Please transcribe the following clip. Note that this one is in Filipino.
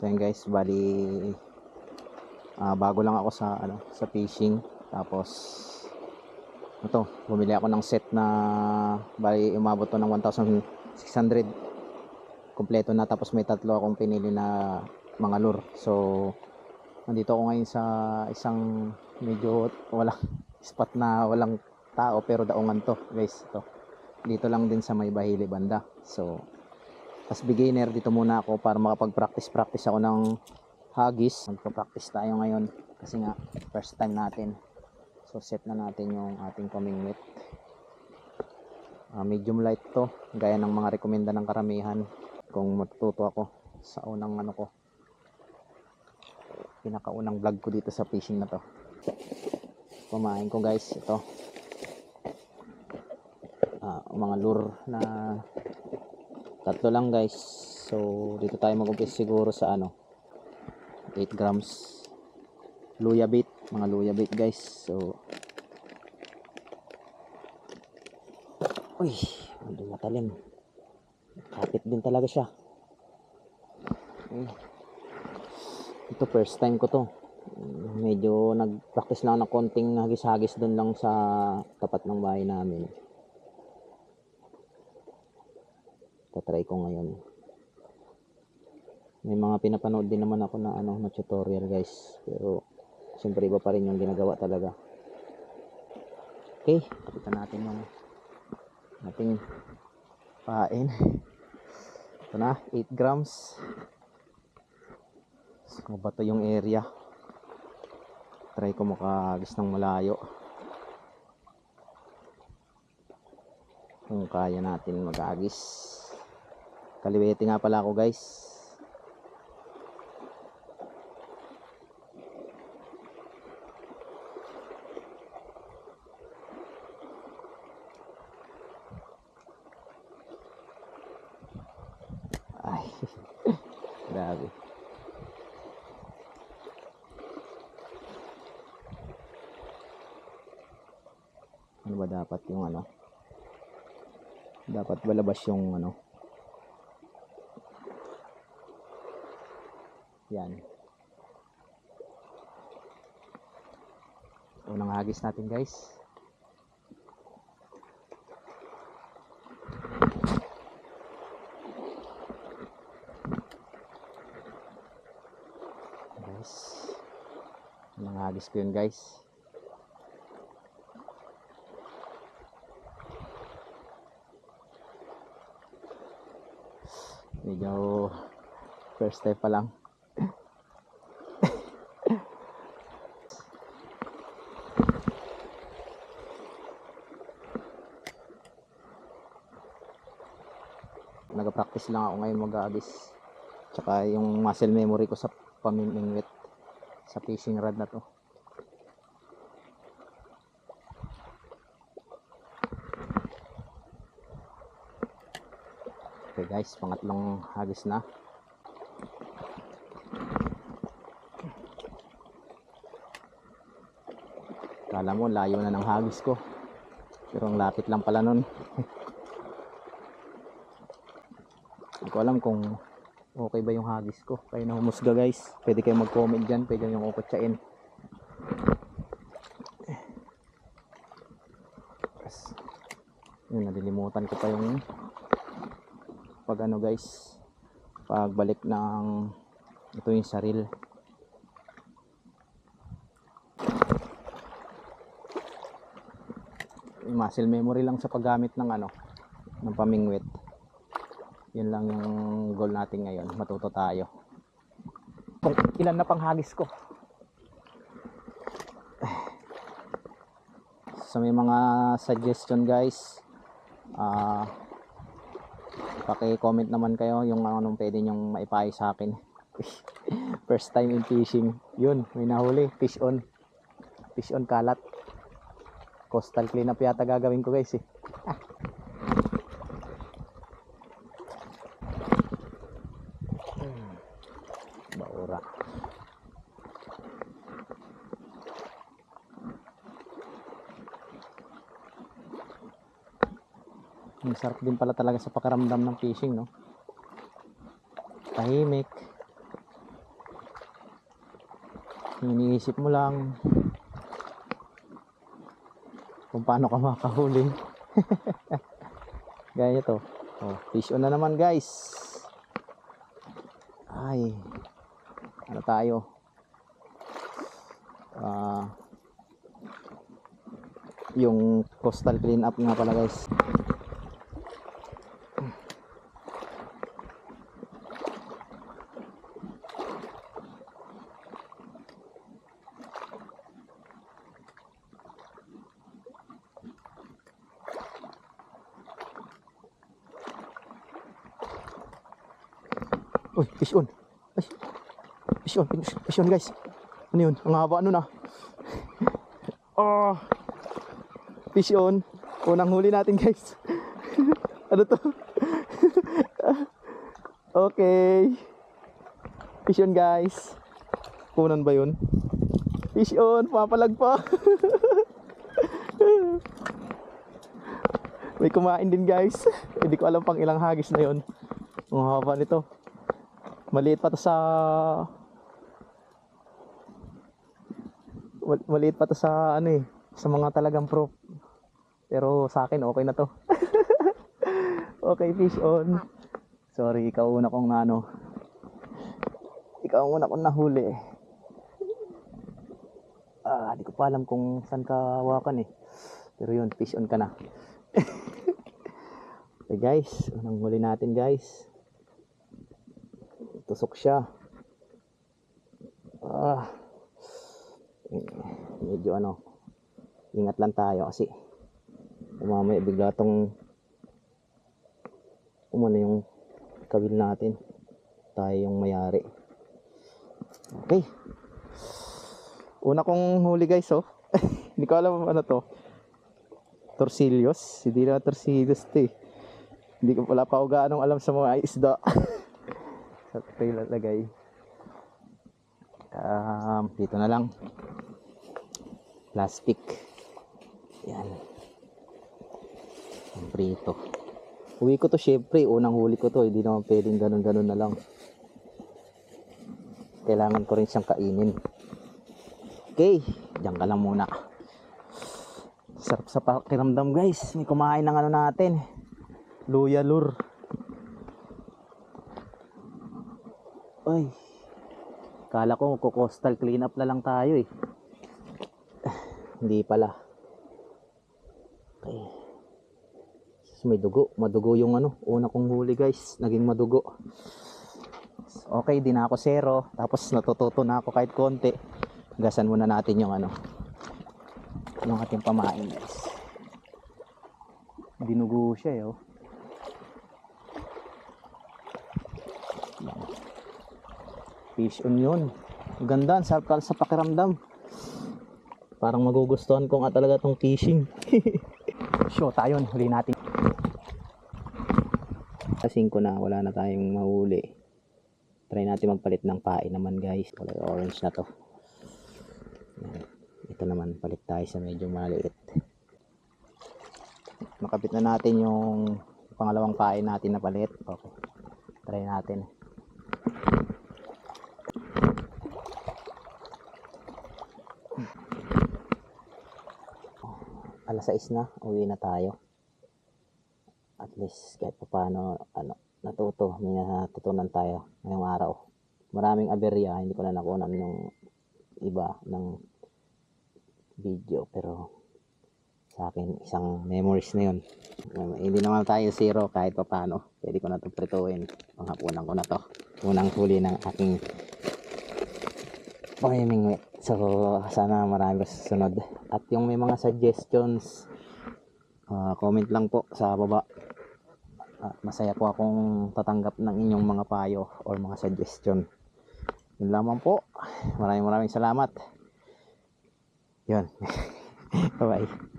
So yun guys, bali bago lang ako sa fishing. Tapos ito, bumili ako ng set na bali umabot to ng 1,600. Kompleto na, tapos may tatlo akong pinili na mga lure. So nandito ako ngayon sa isang medyo walang spot na walang tao, pero daungan to guys. Ito, dito lang din sa may Bahili banda. So as beginner, dito muna ako para makapag-practice ako ng hagis. Magpa-practice tayo ngayon kasi nga first time natin. So set na natin yung ating pamingwit. Medium light to, gaya ng mga rekomenda ng karamihan. Kung matututo ako sa unang pinakaunang vlog ko dito sa fishing na to. Pamain ko guys, ito mga lure na tatlo lang guys. So dito tayo mag-umpisa siguro sa 8 grams luya bait, mga luya bait guys. So uy, medyo matalim, kapit din talaga siya. Ito first time ko to. Medyo nag-practice lang ng konting hagis-hagis doon lang sa tapat ng bahay namin. Tatry ko ngayon. May mga pinapanood din naman ako na na tutorial guys, pero siyempre iba pa rin yung ginagawa talaga. Okay, kapitan natin yung ating pain. Ito na, 8 grams. So bato yung area. Try ko makahagis ng malayo. Kung kaya natin maghagis. Kaliwete nga pala ako guys. Ay, grabe. Ano ba dapat yung dapat balabas yung yan. Unang hagis natin guys. Unang hagis ko yun guys. Medyo first step pa lang. Nag-practice lang ako ngayon mag-hagis. Tsaka yung muscle memory ko sa pamimingwit sa fishing rod na to. Okay guys, pangatlong hagis na. Kala mo layo na ng hagis ko, pero ang lapit lang pala nun. Hindi ko alam kung okay ba yung hagis ko. Kayo na humusga guys. Pwede kayo mag-comment dyan, pwede yung ukotsain. Yun, nalilimutan ko pa yung guys, pagbalik ng ito yung saril. Yung muscle memory lang sa paggamit ng ng pamingwit. Yun lang yung goal natin ngayon, matuto tayo. Kung ilan na pang hagis ko. So may mga suggestion guys, paki-comment naman kayo yung anong pwede nyong maipayo sa akin. First time in fishing. Yun, may nahuli, fish on kalat. Coastal cleanup yata gagawin ko guys Baura. Ang sarap din pala talaga sa pakiramdam ng fishing, no? Tahimik. iniisip mo lang kung paano ka makahuli. Gaya to. Oh, fish on na naman guys. Ay, ano tayo? Yung coastal clean up nga pala guys. Uy, fish on. Ay, fish on guys. Ano yun? Ang haba ano na. Oh, fish on. Unang huli natin guys. Ano to? Okay. Fish on guys. Kunan ba yun? Fish on. Papalag pa. May kumain din guys. Hindi ko alam pang ilang hagis na yun. Ang haba nito. Maliit pa to sa ano eh, sa mga talagang pro. Pero sa akin okay na to. Okay, fish on. Sorry, ikaw una kong ano. Ikaw una kong nahuli. Di ko pa alam kung saan ka hawakan eh. Pero yun, fish on ka na. Okay guys, unang huli natin guys. Tusok siya. Medyo ano, ingat lang tayo kasi mamaya bigla tong umano yung kawil natin, tayo yung mayari. Okay, una kong huli guys. Oh. Hindi ko alam ano to, torsillos. Hindi na torsillos to eh. Hindi ko pala pa ako gaanong alam sa mga isda. Sa tayo lalagay. Dito na lang. Plastic. Yan. Ang prito. Uwi ko to syempre. Unang huli ko to. Hindi naman pwedeng ganun-ganun na lang. Kailangan ko rin siyang kainin. Okay. Diyan ka lang muna. Sarap sa pakiramdam guys. May kumain ng ano natin. Luya lure. Ay. Kala ko coastal clean up na lang tayo eh. Hindi pala. Okay. May dugo. Madugo yung ano. Una kong huli guys. Naging madugo. Okay, di na ako zero. Tapos natututo na ako kahit konti. Gasan muna natin yung ano. Yung ating pamain guys. Dinugo siya eh. Oh. Fish on yun. Ganda, sarap sa pakiramdam. Parang magugustuhan ko nga talaga tong fishing. Show tayo, huli natin. Kasing ko na, wala na tayong mahuli. Try natin magpalit ng pain naman guys. Kulay orange na to. Yan. Ito naman, palit tayo sa medyo maliit. Nakabit na natin yung pangalawang pain natin na palit. Okay. Try natin. Alas 6 na, uwi na tayo. At least kahit pa paano natuto, may natutunan tayo ngayong araw. Maraming aberya, hindi ko na nakunan yung iba ng video, pero sa akin isang memories na yun. Hindi naman tayo zero kahit pa paano. Pwede ko na ito prituin. Panghapunan ko na to. Unang huli ng aking pangimingwit. So sana marami sa susunod. At yung may mga suggestions, comment lang po sa baba. Masaya po akong tatanggap ng inyong mga payo or mga suggestion. Yun lamang po. Maraming salamat. Yun. Bye bye.